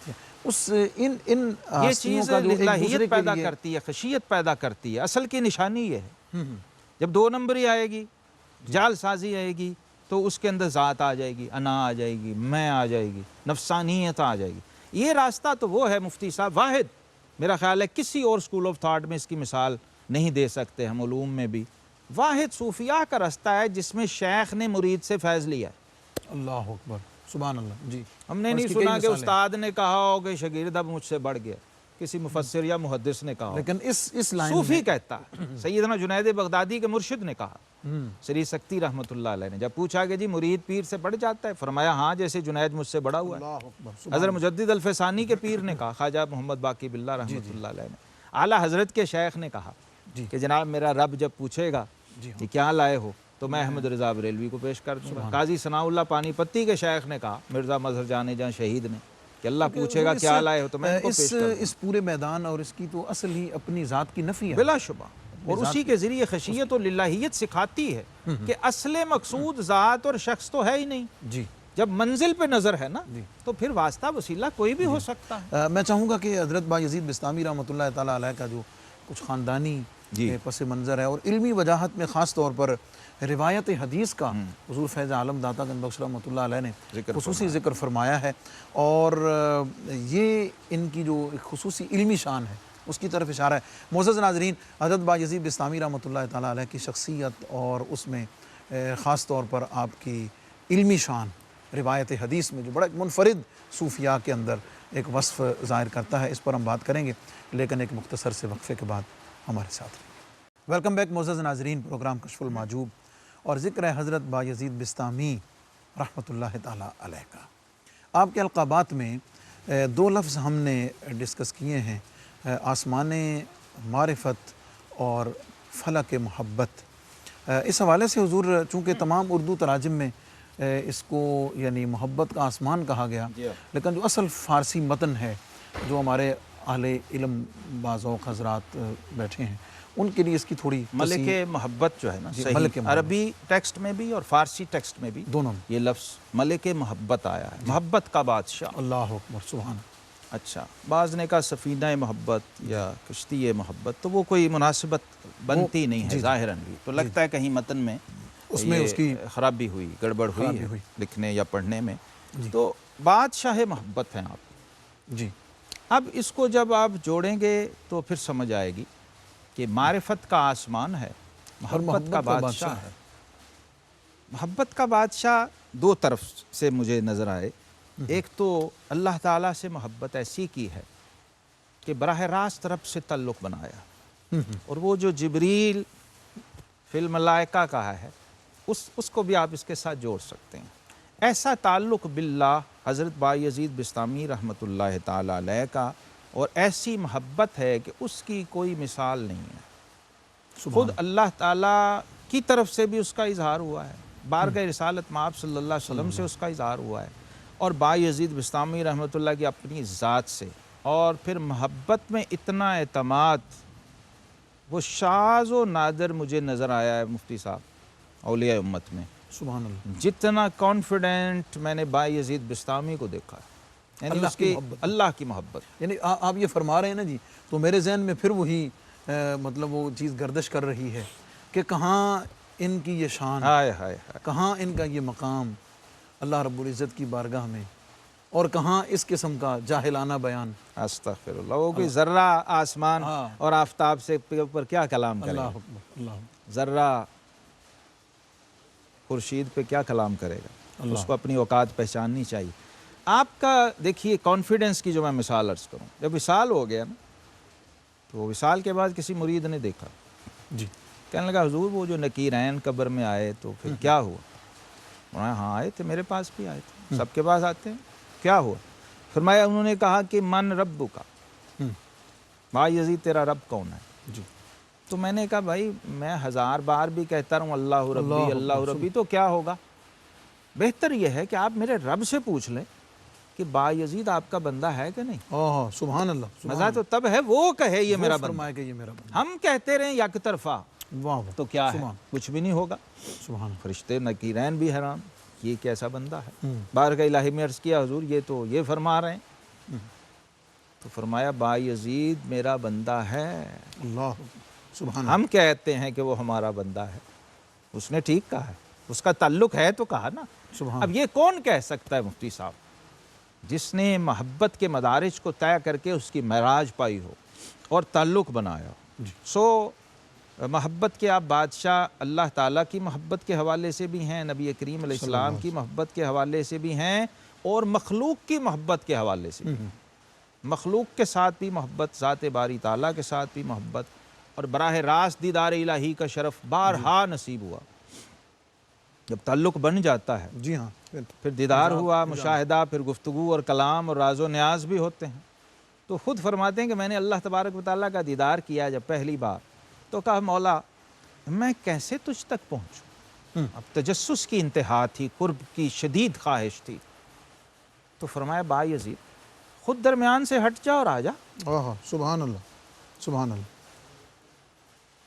یہ چیز الہیت پیدا کرتی ہے، خشیت پیدا کرتی ہے. اصل کی نشانی یہ ہے. جب دو نمبری آئے گی، جال سازی آئے گی، تو اس کے اندر ذات آ جائے گی، انا آ جائے گی، میں آ جائے گی، نفسانیت آ جائے گی. یہ راستہ تو وہ ہے مفتی صاحب واحد، میرا خیال ہے کسی اور اسکول آف تھاٹ میں اس کی مثال نہیں دے سکتے ہم، علوم میں بھی واحد صوفیاء کا راستہ ہے جس میں شیخ نے مرید سے فیض لیا ہے. اللہ اکبر، سبحان اللہ. جی ہم نے نہیں سنا کہ استاد نے کہا ہو کہ شاگرد اب مجھ سے بڑھ گیا. کسی مفسر یا محدث نے کہا ہو، لیکن اس لائن صوفی کہتا ہے۔ سیدنا جنید بغدادی کے مرشد نے کہا، میں سری سکتی رحمۃ اللہ علیہ نے جب پوچھا کہ جی مرید پیر سے بڑھ جاتا ہے، فرمایا ہاں جیسے جنید مجھ سے بڑا ہوا ہے۔ اللہ اکبر، حضرت مجدد الفسانی کے پیر نے کہا، خواجہ محمد باقی باللہ رحمۃ اللہ علیہ نے، اعلیٰ حضرت کے شیخ نے کہا کہ جناب میرا رب جب پوچھے گا کہ کیا لائے ہو تو میں احمد رضا بریلوی کو پیش کر دوں گا۔ قاضی ثناء اللہ پانی پتی کے شیخ نے کہا، مرزا مظہر جان جہاں شہید نے، کہ اللہ پوچھے گا کیا لائے ہو تو میں ان کو پیش کر دوں گا۔ اس پورے میدان اور اس کی تو اصل ہی اپنی ذات کی نفی ہے، بلا شبہ، اور اسی کے ذریعے خشیت و للہیت سکھاتی ہے کہ اصل مقصود ذات اور شخص تو ہے ہی نہیں۔ جی جب منزل پہ نظر ہے نا تو پھر واسطہ وسیلہ کوئی بھی ہو سکتا ہے۔ میں چاہوں گا کہ حضرت بایزید بستامی رحمۃ اللہ تعالیٰ علیہ کا جو کچھ خاندانی پس منظر ہے اور علمی وجاہت میں خاص طور پر روایت حدیث کا حضور فیض عالم داتا گنج بخش رحمۃ اللہ علیہ نے خصوصی ذکر فرمایا ہے، اور یہ ان کی جو خصوصی علمی شان ہے اس کی طرف اشارہ ہے۔ معزز ناظرین، حضرت بایزید بستامی رحمۃ اللہ تعالیٰ علیہ کی شخصیت اور اس میں خاص طور پر آپ کی علمی شان روایت حدیث میں جو بڑا ایک منفرد صوفیاء کے اندر ایک وصف ظاہر کرتا ہے، اس پر ہم بات کریں گے، لیکن ایک مختصر سے وقفے کے بعد ہمارے ساتھ رہیں۔ ویلکم بیک معزز ناظرین، پروگرام کشف المحجوب اور ذکر ہے حضرت بایزید بستامی رحمۃ اللہ تعالیٰ علیہ کا۔ آپ کے القابات میں دو لفظ ہم نے ڈسکس کیے ہیں، آسمان معرفت اور فلک محبت۔ اس حوالے سے حضور چونکہ تمام اردو تراجم میں اس کو یعنی محبت کا آسمان کہا گیا، لیکن جو اصل فارسی متن ہے جو ہمارے اہل علم بعض اوق حضرات بیٹھے ہیں ان کے لیے اس کی تھوڑی ملک محبت جو ہے نا، صحیح عربی ٹیکسٹ میں بھی اور فارسی ٹیکسٹ میں بھی دونوں یہ لفظ ملک محبت آیا ہے، محبت کا بادشاہ۔ اللہ اکبر، سبحان۔ اچھا، بعض نے کہا سفینہ محبت یا کشتی محبت، تو وہ کوئی مناسبت بنتی نہیں ہے ظاہراً بھی، تو لگتا ہے کہیں متن میں اس میں اس کی خرابی ہوئی، گڑبڑ ہوئی ہے لکھنے یا پڑھنے میں۔ تو بادشاہ محبت ہیں آپ جی۔ اب اس کو جب آپ جوڑیں گے تو پھر سمجھ آئے گی کہ معرفت کا آسمان ہے، محبت کا بادشاہ ہے۔ محبت کا بادشاہ دو طرف سے مجھے نظر آئے، ایک تو اللہ تعالیٰ سے محبت ایسی کی ہے کہ براہ راست رب سے تعلق بنایا، اور وہ جو جبریل فی الملائکہ کہا ہے اس کو بھی آپ اس کے ساتھ جوڑ سکتے ہیں۔ ایسا تعلق باللہ حضرت بایزید بستامی رحمۃ اللہ تعالی علیہ کا، اور ایسی محبت ہے کہ اس کی کوئی مثال نہیں ہے۔ خود اللہ تعالیٰ کی طرف سے بھی اس کا اظہار ہوا ہے، بارگاہ رسالت مآب صلی اللہ علیہ وسلم سے اس کا اظہار ہوا ہے، اور بایزید بستامی رحمۃ اللہ کی اپنی ذات سے، اور پھر محبت میں اتنا اعتماد، وہ شاذ و نادر مجھے نظر آیا ہے مفتی صاحب اولیاء امت میں۔ سبحان اللہ، جتنا کانفیڈنٹ میں نے بایزید بستامی کو دیکھا ہے، یعنی اس کی اللہ کی محبت۔ یعنی آپ یہ فرما رہے ہیں نا جی، تو میرے ذہن میں پھر وہی مطلب وہ چیز گردش کر رہی ہے کہ کہاں ان کی یہ شان، کہاں ان کا یہ مقام اللہ رب العزت کی بارگاہ میں، اور کہاں اس قسم کا جاہلانہ بیان۔ استغفر اللہ، وہ کوئی ذرہ آسمان اور آفتاب سے اوپر کیا کلام کرے گا؟ اللہ اکبر، اللہ ذرہ خورشید پہ کیا کلام کرے گا؟ اس کو اپنی اوقات پہچاننی چاہیے۔ آپ کا دیکھیے کانفیڈنس کی جو میں مثال عرض کروں، جب وصال ہو گیا نا تو وہ وصال کے بعد کسی مرید نے دیکھا جی، کہنے لگا حضور وہ جو نکیرین قبر میں آئے تو پھر کیا ہوا؟ ہاں آئے تھے، میرے پاس بھی آئے تھے، سب کے پاس آتے ہیں، کیا ہوا؟ فرمایا انہوں نے کہا کہ من رب کا، بایزید تیرا رب کون ہے؟ جی، تو میں نے کہا بھائی میں 1000 بار بھی کہتا رہوں اللہ ربی اللہ ربی تو کیا ہوگا؟ بہتر یہ ہے کہ آپ میرے رب سے پوچھ لیں کہ بایزید آپ کا بندہ ہے کہ نہیں۔ سبحان اللہ، مزہ تو تب ہے وہ کہے یہ میرا بندہ، فرمائے کہ یہ میرا بندہ، ہم کہتے رہیں یک طرفہ واہ تو کیا ہے؟ کچھ بھی نہیں ہوگا۔ سبحان فرشتے نکیرین بھی حیران، یہ کیسا بندہ ہے؟ بارگاہ الہی میں عرض کیا حضور یہ تو یہ فرما رہے ہیں، تو فرمایا بایزید میرا بندہ ہے۔ اللہ، سبحان ہم کہتے ہیں کہ وہ ہمارا بندہ ہے، اس نے ٹھیک کہا ہے، اس کا تعلق ہے تو کہا نا۔ سبحان۔ اب یہ کون کہہ سکتا ہے مفتی صاحب جس نے محبت کے مدارج کو طے کر کے اس کی معراج پائی ہو اور تعلق بنایا ہو؟ سو محبت کے آپ بادشاہ اللہ تعالیٰ کی محبت کے حوالے سے بھی ہیں، نبی کریم علیہ السلام کی محبت کے حوالے سے بھی ہیں، اور مخلوق کی محبت کے حوالے سے بھی ہیں۔ مخلوق کے ساتھ بھی محبت، ذات باری تعالیٰ کے ساتھ بھی محبت، اور براہ راست دیدار الہی کا شرف بارہا نصیب ہوا۔ جب تعلق بن جاتا ہے جی ہاں، پھر دیدار ہوا، مشاہدہ، پھر گفتگو اور کلام اور راز و نیاز بھی ہوتے ہیں۔ تو خود فرماتے ہیں کہ میں نے اللہ تبارک و تعالیٰ کا دیدار کیا جب پہلی بار، تو کہا مولا میں کیسے تجھ تک پہنچوں؟ اب تجسس کی انتہا تھی، قرب کی شدید خواہش تھی۔ تو فرمایا با یزید خود درمیان سے ہٹ جا اور آ جا، سبحان اللہ، سبحان اللہ۔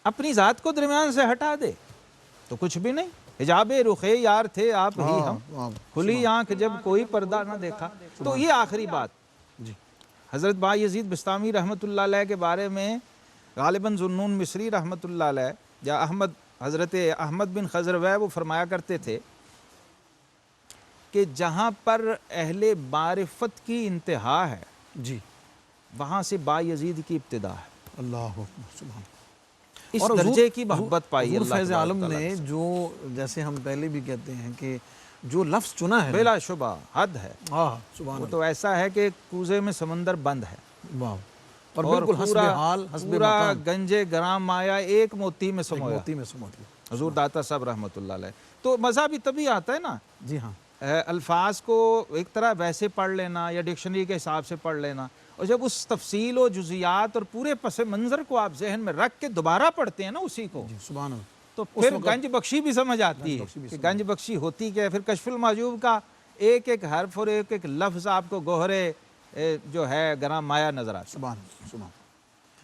اپنی ذات کو درمیان سے ہٹا دے تو کچھ بھی نہیں۔ حجاب رخ یار تھے آپ ہی ہم، کھلی آنکھ جب کوئی پردہ نہ دیکھا۔ تو یہ آخری بات جی حضرت با یزید بستامی رحمۃ اللہ علیہ کے بارے میں غالباً ذوالنون مصری رحمۃ اللہ علیہ یا حضرت احمد بن خضروی وہ فرمایا کرتے تھے کہ جہاں پر اہل معرفت کی انتہا ہے جی، وہاں سے با یزید کی ابتدا ہے۔ اللہ اکبر، سبحان اللہ۔ اس اور درجے کی محبت پائی حضور اللہ فیض تبارک عالم تعالیٰ نے سے۔ جو، جیسے ہم پہلے بھی کہتے ہیں کہ جو لفظ چنا ہے، بلا شبہ حد ہے، سبحان وہ اللہ، تو ایسا ہے کہ کوزے میں سمندر بند ہے، واہ، اور بالکل حسب حال، حسب پورا مقام، گنجے گرام مایا ایک موتی میں سمویا، موتی میں سمو دیا۔ حضور داتا صاحب رحمۃ اللہ علیہ۔ تو مزہ بھی تبھی آتا ہے نا، جی ہاں، الفاظ کو ایک طرح ویسے پڑھ لینا یا ڈکشنری کے حساب سے پڑھ لینا، اور جب اس تفصیل و جزیات اور پورے پس منظر کو آپ ذہن میں رکھ کے دوبارہ پڑھتے ہیں نا اسی کو، جی سبحان اللہ، تو پھر گنج بخشی بھی سمجھ آتی ہے کہ گنج بخشی ہوتی کیا ہے۔ پھر کشف المحجوب کا ایک ایک حرف اور ایک ایک لفظ آپ کو گوہرے جو ہے گرام مایا نظر آتا ہے۔ سبحان اللہ، سبحان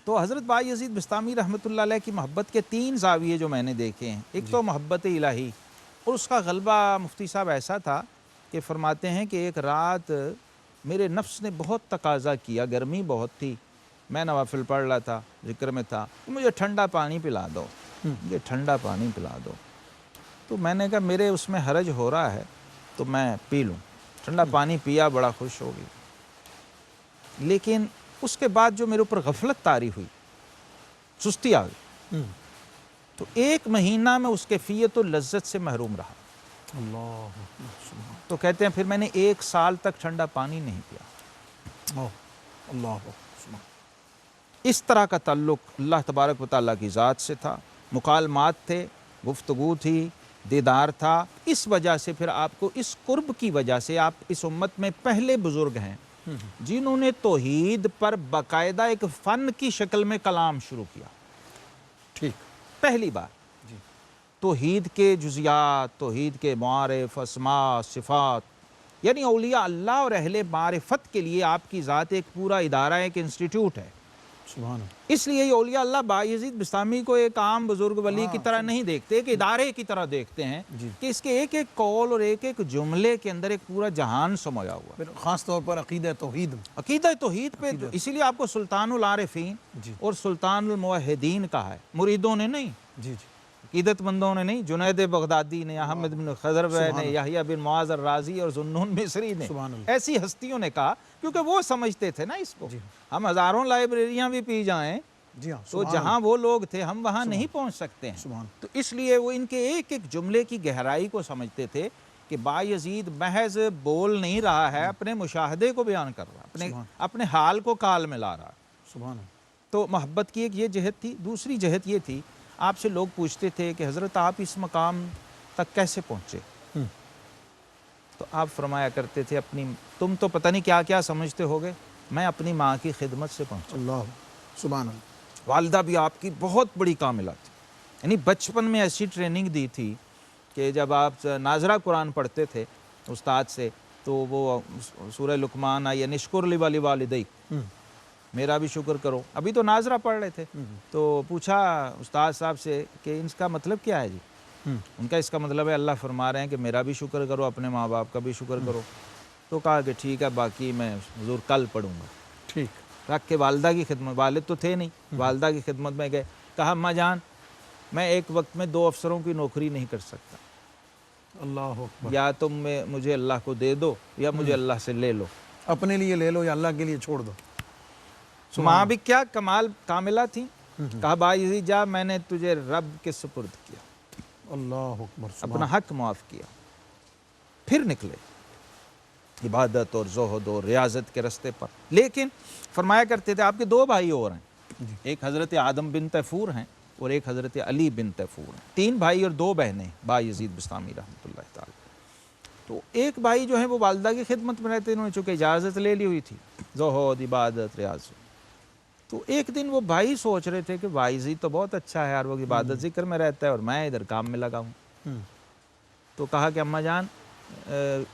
تو حضرت با یزید بستامی رحمۃ اللہ علیہ کی محبت کے تین زاویے جو میں نے دیکھے ہیں، ایک تو محبت الہی، اور اس کا غلبہ مفتی صاحب ایسا تھا کہ فرماتے ہیں کہ ایک رات میرے نفس نے بہت تقاضا کیا، گرمی بہت تھی، میں نوافل پڑھ رہا تھا، ذکر میں تھا، کہ مجھے ٹھنڈا پانی پلا دو، مجھے ٹھنڈا پانی پلا دو۔ تو میں نے کہا میرے اس میں حرج ہو رہا ہے تو میں پی لوں۔ ٹھنڈا پانی پیا، بڑا خوش ہو گئی، لیکن اس کے بعد جو میرے اوپر غفلت طاری ہوئی، سستی آ گئی، تو ایک مہینہ میں اس کیفیت و لذت سے محروم رہا۔ اللہ اکبر، سبحان تو کہتے ہیں پھر میں نے 1 سال تک ٹھنڈا پانی نہیں پیا۔ اللہ اکبر، سبحان اس طرح کا تعلق اللہ تبارک و تعالیٰ کی ذات سے تھا، مکالمات تھے، گفتگو تھی، دیدار تھا۔ اس وجہ سے پھر آپ کو اس قرب کی وجہ سے آپ اس امت میں پہلے بزرگ ہیں جنہوں نے توحید پر باقاعدہ ایک فن کی شکل میں کلام شروع کیا، ٹھیک، پہلی بار توحید کے جزیات، توحید کے معارف، اسماء، صفات، یعنی اولیاء اللہ اور اہل معرفت کے لیے آپ کی ذات ایک پورا ادارہ ہے، ایک انسٹیٹیوٹ ہے۔ سبحان اللہ، اس لیے یہ اولیاء اللہ با یزید بستامی کو ایک عام بزرگ ولی کی طرح نہیں دیکھتے، ایک ادارے کی طرح دیکھتے ہیں کہ اس کے ایک ایک قول اور ایک ایک جملے کے اندر ایک پورا جہان سمویا ہوا، پھر خاص طور پر عقیدہ توحید، عقیدہ توحید پہ۔ اسی لیے آپ کو سلطان العارفین اور سلطان الموحدین کہا ہے، مریدوں نے نہیں، جی عقیدت مندوں نے نہیں، جنید بغدادی نے، احمد بن خضروی نے، یحییٰ بن معاذ الرازی اور ذوالنون مصری نے، سبحان اللہ، ایسی ہستیوں نے کہا، کیونکہ وہ سمجھتے تھے نا اس کو۔ ہم ہزاروں لائبریریاں بھی پی جائیں جی ہاں، تو جہاں وہ لوگ تھے ہم وہاں نہیں پہنچ سکتے ہیں۔ سبحان تو اس لیے وہ ان کے ایک ایک جملے کی گہرائی کو سمجھتے تھے کہ با یزید محض بول نہیں رہا ہے، اپنے مشاہدے کو بیان کر رہا ہے، اپنے حال کو کال میں لا رہا ہے۔ سبحان اللہ، تو محبت کی ایک یہ جہت تھی۔ دوسری جہت یہ تھی، آپ سے لوگ پوچھتے تھے کہ حضرت آپ اس مقام تک کیسے پہنچے؟ تو آپ فرمایا کرتے تھے تم تو پتہ نہیں کیا کیا سمجھتے ہوگے، میں اپنی ماں کی خدمت سے پہنچا۔ اللہ، سبحان اللہ، والدہ بھی آپ کی بہت بڑی کاملہ تھی، یعنی بچپن میں ایسی ٹریننگ دی تھی کہ جب آپ ناظرہ قرآن پڑھتے تھے استاد سے تو وہ سورہ لقمان آئی، نشکر لی والدیک، میرا بھی شکر کرو۔ ابھی تو ناظرہ پڑھ رہے تھے تو پوچھا استاد صاحب سے کہ اس کا مطلب کیا ہے جی؟ ان کا اس کا مطلب ہے اللہ فرما رہے ہیں کہ میرا بھی شکر کرو، اپنے ماں باپ کا بھی شکر کرو۔ تو کہا کہ ٹھیک ہے، باقی میں حضور کل پڑھوں گا۔ ٹھیک، رکھ کے والدہ کی خدمت، والد تو تھے نہیں، والدہ کی خدمت میں گئے، کہا اماں جان میں ایک وقت میں 2 افسروں کی نوکری نہیں کر سکتا، اللہ اکبر، یا تم مجھے اللہ کو دے دو یا مجھے اللہ سے لے لو۔ اپنے لیے لے لو یا اللہ کے لیے چھوڑ دو۔ ماں بھی کیا کاملہ تھیں، کہا با یزید جا، میں نے تجھے رب کے سپرد کیا، اللہ اکبر، اپنا حق معاف کیا۔ پھر نکلے عبادت اور زہد اور ریاضت کے راستے پر. لیکن فرمایا کرتے تھے آپ کے دو بھائی اور ہیں, ایک حضرت آدم بن تیفور ہیں اور ایک حضرت علی بن تیفور ہیں. 3 بھائی اور 2 بہنیں بایزید بسطامی رحمۃ اللہ تعالی. تو ایک بھائی جو ہے وہ والدہ کی خدمت میں رہتے, انہوں نے چونکہ اجازت لے لی ہوئی تھی زہد عبادت ریاضت. تو ایک دن وہ بھائی سوچ رہے تھے کہ بایزید تو بہت اچھا ہے اور وہ عبادت ذکر میں رہتا ہے اور میں ادھر کام میں لگا ہوں. تو کہا کہ اماں جان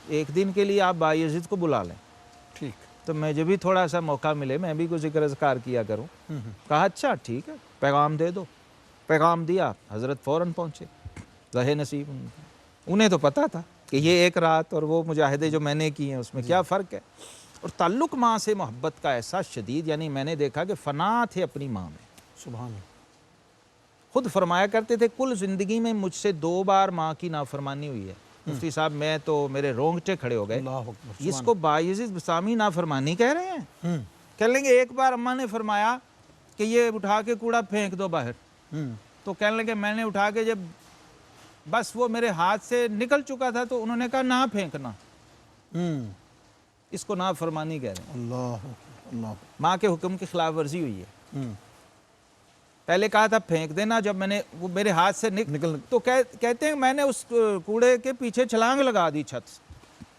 ایک دن کے لیے آپ بایزید کو بلا لیں, ٹھیک, تو مجھے بھی تھوڑا سا موقع ملے, میں بھی کوئی ذکر اذکار کیا کروں. کہا اچھا ٹھیک ہے, پیغام دے دو. پیغام دیا, حضرت فوراً پہنچے. ظاہر نصیب انہیں تو پتہ تھا کہ یہ ایک رات اور وہ مجاہدے جو میں نے کیے ہیں اس میں کیا فرق ہے. اور تعلق ماں سے محبت کا ایسا شدید, یعنی میں نے دیکھا کہ فنا تھے اپنی ماں میں. سبحان اللہ. خود فرمایا کرتے تھے کل زندگی میں مجھ سے 2 بار ماں کی نافرمانی ہوئی ہے. مفتی صاحب میں تو میرے رونگٹے کھڑے ہو گئے, اللہ اکبر. اس کو بایزید بسطامی نافرمانی کہہ رہے ہیں. کہہ لیں گے ایک بار اماں نے فرمایا کہ یہ اٹھا کے کوڑا پھینک دو باہر, تو کہنے لگے میں نے اٹھا کے جب بس وہ میرے ہاتھ سے نکل چکا تھا تو انہوں نے کہا نہ پھینکنا, اس کو نافرمانی کہہ رہے ہیں. اللہ اکبر. اللہ اکبر. ماں کے حکم کی خلاف ورزی ہوئی ہے. پہلے کہا تھا پھینک دینا, جب میں نے وہ میرے ہاتھ سے نکل تو کہتے ہیں میں نے اس کوڑے کے پیچھے چھلانگ لگا دی چھت سے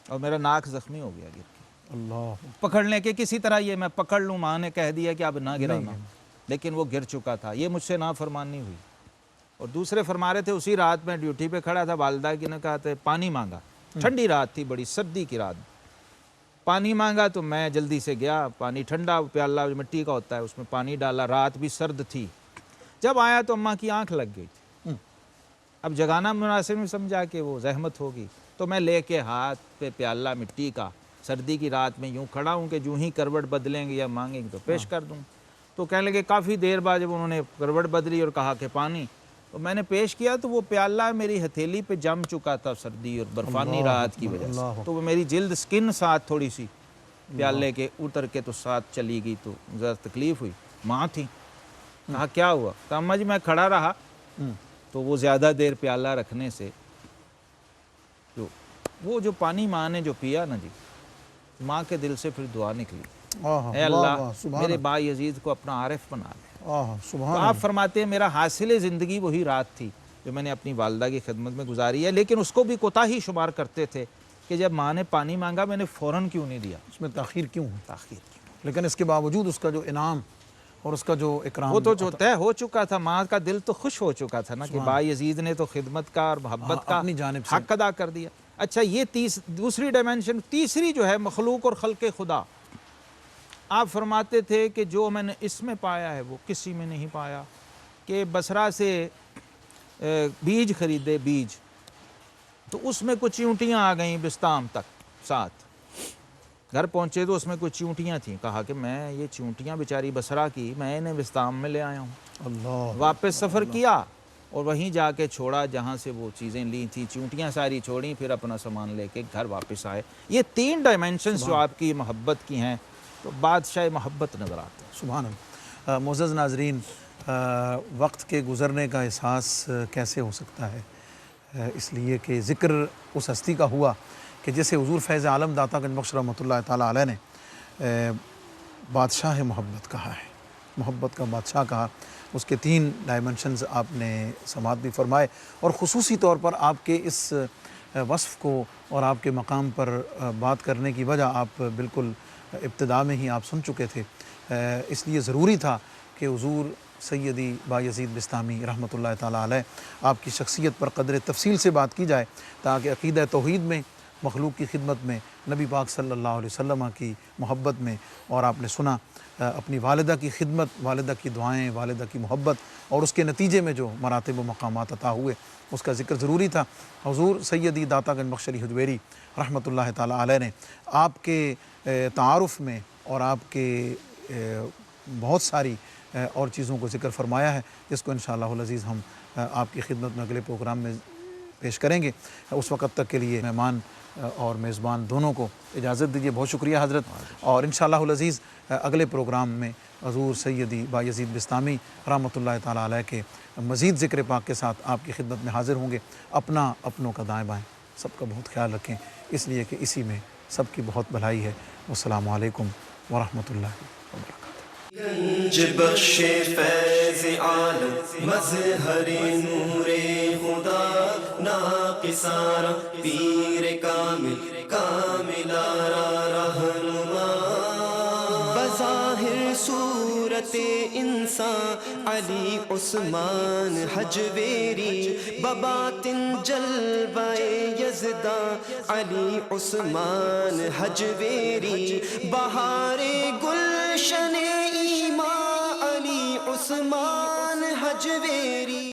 اور میرا ناک زخمی ہو گیا گر کے. اللہ پکڑنے کے کسی طرح یہ میں پکڑ لوں, ماں نے کہہ دیا کہ اب نہ گرانا, لیکن وہ گر چکا تھا. یہ مجھ سے نافرمانی ہوئی. اور دوسرے فرما رہے تھے اسی رات میں ڈیوٹی پہ کھڑا تھا, والدہ کی نے کہا تھا پانی مانگا. ٹھنڈی رات تھی, بڑی سردی کی رات. پانی مانگا تو میں جلدی سے گیا, پانی ٹھنڈا پیالہ مٹی کا ہوتا ہے اس میں پانی ڈالا, رات بھی سرد تھی. جب آیا تو اماں کی آنکھ لگ گئی تھی. اب جگانا مناسب میں سمجھا کہ وہ زحمت ہوگی, تو میں لے کے ہاتھ پہ پیالہ مٹی کا سردی کی رات میں یوں کھڑا ہوں کہ جو ہی کروٹ بدلیں گے یا مانگیں گے تو پیش کر دوں. تو کہنے لگے کافی دیر بعد جب انہوں نے کروٹ بدلی اور کہا کہ پانی, تو میں نے پیش کیا تو وہ پیالہ میری ہتھیلی پہ جم چکا تھا سردی اور برفانی رات کی وجہ سے. تو وہ میری جلد سکن ساتھ تھوڑی سی پیالے کے اتر کے تو ساتھ چلی گئی, تو ذرا تکلیف ہوئی. ماں تھی, کہا کیا ہوا؟ تو اماں جی میں کھڑا رہا تو وہ زیادہ دیر پیالہ رکھنے سے وہ جو پانی ماں نے جو پیا نا جی, ماں کے دل سے پھر دعا نکلی, اے اللہ میرے بایزید کو اپنا عارف بنا لے. تو آپ فرماتے ہیں میرا حاصل زندگی وہی رات تھی جو میں نے اپنی والدہ کی خدمت میں گزاری ہے. لیکن اس کو بھی کوتاہی شمار کرتے تھے کہ جب ماں نے پانی مانگا میں نے فوراً کیوں نہیں دیا, اس میں تاخیر کیوں ہے؟ تاخیر کیوں. لیکن اس کے باوجود اس کا جو انعام اور اس کا جو اکرام وہ تو جو طے ہو چکا تھا, ماں کا دل تو خوش ہو چکا تھا نا کہ بایزید نے تو خدمت کا اور محبت کا اپنی جانب سے حق ادا کر دیا. اچھا یہ دوسری ڈائمنشن. تیسری جو ہے مخلوق اور خلق خدا, آپ فرماتے تھے کہ جو میں نے اس میں پایا ہے وہ کسی میں نہیں پایا. کہ بصرہ سے بیج خریدے, بیج, تو اس میں کچھ چیونٹیاں آ گئیں بستام تک ساتھ. گھر پہنچے تو اس میں کچھ چیونٹیاں تھیں. کہا کہ میں یہ چیونٹیاں بیچاری بصرہ کی میں انہیں بستام میں لے آیا ہوں. اللہ. واپس سفر کیا اور وہیں جا کے چھوڑا جہاں سے وہ چیزیں لی تھیں, چیونٹیاں ساری چھوڑیں, پھر اپنا سامان لے کے گھر واپس آئے. یہ 3 ڈائمنشنز جو آپ کی محبت کی ہیں تو بادشاہ محبت نظر آتے ہیں. سبحان اللہ. معزز ناظرین, وقت کے گزرنے کا احساس کیسے ہو سکتا ہے؟ اس لیے کہ ذکر اس ہستی کا ہوا کہ جسے حضور فیض عالم داتا گنج بخش رحمۃ اللہ تعالیٰ علیہ نے بادشاہ محبت کہا ہے, محبت کا بادشاہ کہا. اس کے 3 ڈائمنشنز آپ نے سماعت بھی فرمائے, اور خصوصی طور پر آپ کے اس وصف کو اور آپ کے مقام پر بات کرنے کی وجہ آپ بالکل ابتدا میں ہی آپ سن چکے تھے. اس لیے ضروری تھا کہ حضور سیدی بایزید بسطامی رحمۃ اللہ تعالیٰ علیہ آپ کی شخصیت پر قدر تفصیل سے بات کی جائے, تاکہ عقیدہ توحید میں, مخلوق کی خدمت میں, نبی پاک صلی اللہ علیہ وسلم کی محبت میں, اور آپ نے سنا اپنی والدہ کی خدمت, والدہ کی دعائیں, والدہ کی محبت, اور اس کے نتیجے میں جو مراتب و مقامات عطا ہوئے اس کا ذکر ضروری تھا. حضور سیدی داتا گنج بخش علی حجویری رحمۃ اللہ تعالیٰ علیہ نے آپ کے تعارف میں اور آپ کے بہت ساری اور چیزوں کو ذکر فرمایا ہے, جس کو انشاءاللہ العزیز ہم آپ کی خدمت میں اگلے پروگرام میں پیش کریں گے. اس وقت تک کے لیے مہمان اور میزبان دونوں کو اجازت دیجیے. بہت شکریہ حضرت, اور انشاءاللہ العزیز اگلے پروگرام میں حضور سیدی بایزید بسطامی رحمۃ اللہ تعالیٰ علیہ کے مزید ذکر پاک کے ساتھ آپ کی خدمت میں حاضر ہوں گے. اپنا اپنوں کا دائیں بائیں سب کا بہت خیال رکھیں, اس لیے کہ اسی میں سب کی بہت بھلائی ہے. والسلام علیکم ورحمۃ اللہ وبرکاتہ. گنج بخش فیض عالم مظہر نور خدا ناقصارا پیر کامل کاملارا رہنما بظاہر صورت انسان علی عثمان حجویری بباطن جلوہ یزداں علی عثمان حجویری بہار گلشن ایمان علی عثمان حجویری.